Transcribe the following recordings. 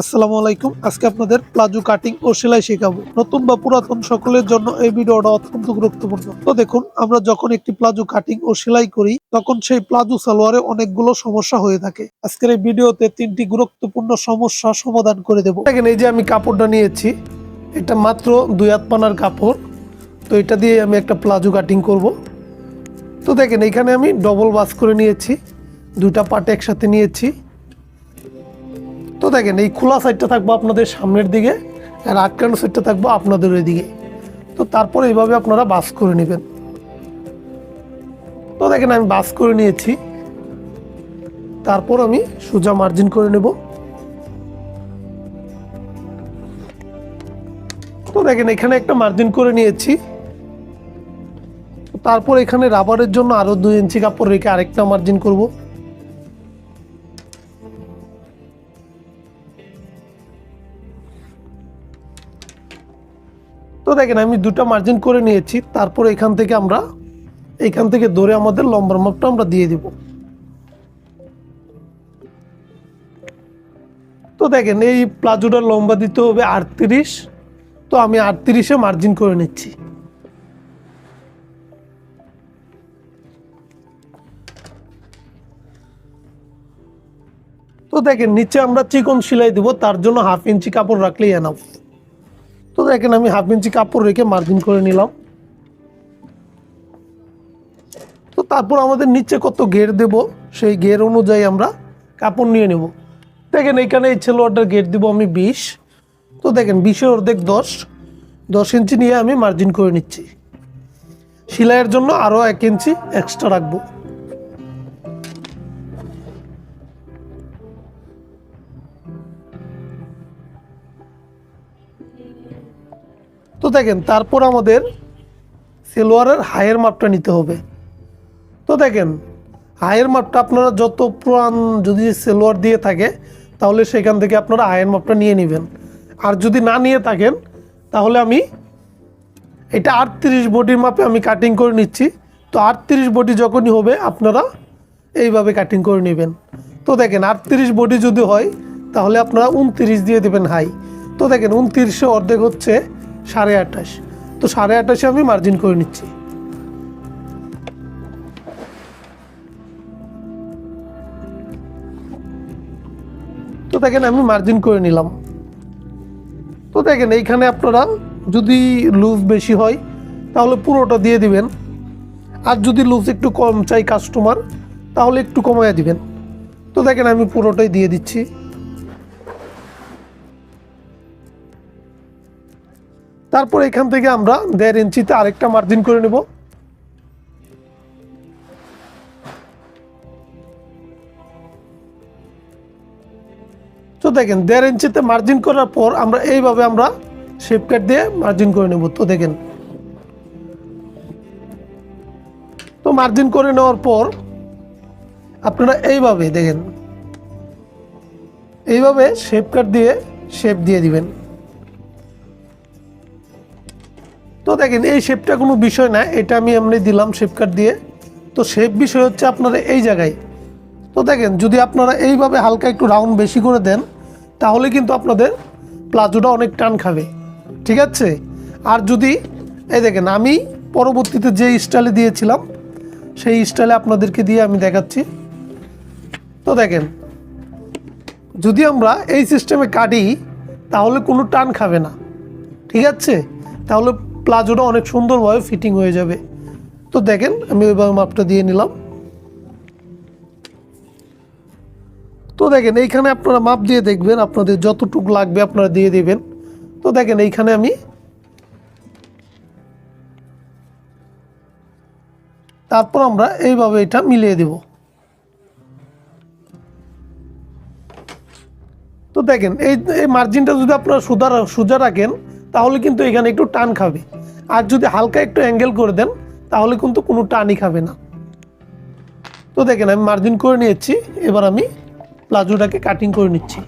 আসসালামু আলাইকুম। আজকে আপনাদের প্লাজো কাটিং ও সেলাই শেখাবো। নতুন বা পুরাতন সকলের জন্য এই ভিডিওটা অত্যন্ত গুরুত্বপূর্ণ। তো দেখুন, আমরা যখন একটি প্লাজো কাটিং ও সেলাই করি তখন সেই প্লাজো সালোয়ারে অনেকগুলো সমস্যা হয়ে থাকে। আজকের এই ভিডিওতে 3টি গুরুত্বপূর্ণ সমস্যা সমাধান করে দেব। দেখেন, এই যে আমি কাপড়টা নিয়েছি, এটা মাত্র 2 হাত পানার কাপড়। তো এটা দিয়ে আমি একটা প্লাজো কাটিং করব। তো দেখেন, এখানে আমি ডবল ভাঁজ করে নিয়েছি, দুটা পার্ট একসাথে নিয়েছি। তো দেখেন, এই খোলা সাইডটা থাকবো আপনাদের সামনের দিকে আর আটকানো সাইডটা থাকবো আপনাদের ওই দিকে। তো তারপর এইভাবে আপনারা বাস করে নেবেন। তো দেখেন, আমি বাস করে নিয়েছি। তারপর আমি সোজা মার্জিন করে নেব। তো দেখেন, এখানে একটা মার্জিন করে নিয়েছি। তারপর এখানে রাবারের জন্য আরো 2 ইঞ্চি কাপড় রেখে আরেকটা মার্জিন করব। তো দেখেন, আমি দুটো মার্জিন করে নিয়েছি। তারপর এখান থেকে ধরে আমাদের লম্বার মাপটা আমরা দিয়ে দিব। তো দেখেন, এই প্লাজোটার লম্বা দিতে হবে 38। তো আমি 38-এ মার্জিন করে নিচ্ছি। তো দেখেন, নিচে আমরা চিকন সেলাই দেব, তার জন্য 1/2 ইঞ্চি কাপড় রাখলেই এনাফ। তো দেখেন, আমি 1/2 ইঞ্চি কাপড় রেখে মার্জিন করে নিলাম। তো তারপর আমাদের নিচে কত ঘের দেব সেই ঘের অনুযায়ী আমরা কাপড় নিয়ে নেব। দেখেন, এখানে এই সেলোয়ারটার ঘের দিব আমি 20। তো দেখেন, 20-এর অর্ধেক 10 ইঞ্চি নিয়ে আমি মার্জিন করে নিচ্ছি। সেলাইয়ের জন্য আরও 1 ইঞ্চি এক্সট্রা রাখবো। তো দেখেন, তারপর আমাদের সেলোয়ারের হাইয়ের মাপটা নিতে হবে। তো দেখেন, হাইয়ের মাপটা আপনারা যত পুরান যদি সেলোয়ার দিয়ে থাকে তাহলে সেখান থেকে আপনারা হাইয়ের মাপটা নিয়ে নেবেন। আর যদি না নিয়ে থাকেন তাহলে আমি এটা 38 বডির মাপে আমি কাটিং করে নিচ্ছি। তো 38 বডি যখনই হবে আপনারা এইভাবে কাটিং করে নেবেন। তো দেখেন, 38 বডি যদি হয় তাহলে আপনারা 29 দিয়ে দেবেন হাই। তো দেখেন, 29-এ অর্ধেক হচ্ছে 28.5। তো 28.5-এ আমি মার্জিন করে নিচ্ছি। তো দেখেন, আমি মার্জিন করে নিলাম। তো দেখেন, এইখানে আপনারা যদি লুজ বেশি হয় তাহলে পুরোটা দিয়ে দিবেন। আর যদি লুজ একটু কম চাই কাস্টমার তাহলে একটু কমায় দিবেন। তো দেখেন, আমি পুরোটাই দিয়ে দিচ্ছি। তারপর এখান থেকে আমরা 1.5 ইঞ্চিতে আরেকটা মার্জিন করে নেব। তো দেখেন, 1.5 ইঞ্চিতে মার্জিন করার পর আমরা এইভাবে শেপ কাট দিয়ে মার্জিন করে নেব। তো দেখেন, তো মার্জিন করে নেওয়ার পর আপনারা এইভাবে শেপ কাট দিয়ে শেপ দিয়ে দিবেন। তো দেখেন, এই শেপটা কোনো বিষয় না, এটা আমি এমনি দিলাম শেপ কাট দিয়ে। তো শেপ বিষয় হচ্ছে আপনারা এই জায়গায়। তো দেখেন, যদি আপনারা এইভাবে হালকা একটু রাউন্ড বেশি করে দেন তাহলে কিন্তু আপনাদের প্লাজোটা অনেক টান খাবে, ঠিক আছে। আর যদি এই দেখেন, আমি পরবর্তীতে যে স্টাইলে দিয়েছিলাম সেই স্টাইলে আপনাদেরকে দিয়ে আমি দেখাচ্ছি। তো দেখেন, যদি আমরা এই সিস্টেমে কাটি তাহলে কোনো টান খাবে না, ঠিক আছে। তাহলে প্লাজোটা অনেক সুন্দরভাবে ফিটিং হয়ে যাবে। তো দেখেন, আমি ওইভাবে মাপটা দিয়ে নিলাম। তো দেখেন, এইখানে আপনারা মাপ দিয়ে দেখবেন আপনাদের যতটুকু লাগবে আপনারা দিয়ে দেবেন। তো দেখেন, এইখানে আমি তারপর আমরা এইভাবে এটা মিলিয়ে দেব। তো দেখেন, এই মার্জিনটা যদি আপনারা সোজা রাখেন তাহলে কিন্তু এখানে একটু টান খাবে। আর যদি হালকা একটু অ্যাঙ্গেল করে দেন তাহলে কিন্তু কোনো টানই খাবে না। তো দেখেন, আমি মার্জিন করে নিয়েছি। এবার আমি প্লাজোটাকে কাটিং করে নিচ্ছি।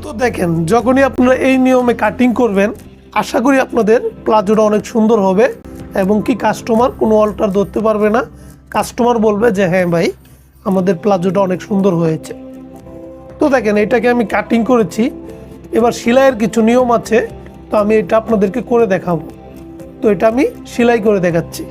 তো দেখেন যখনই আপনারা এই নিয়মে কাটিং করবেন আশা করি আপনাদের প্লাজোটা অনেক সুন্দর হবে এবং কি কাস্টমার কোনো অল্টার ধরতে পারবে না। কাস্টমার বলবে যে হ্যাঁ ভাই আমাদের প্লাজোটা অনেক সুন্দর হয়েছে। তো দেখেন এটাকে আমি কাটিং করেছি, এবার সেলাইয়ের কিছু নিয়ম আছে, তো আমি এটা আপনাদেরকে করে দেখাবো। তো এটা আমি সেলাই করে দেখাচ্ছি।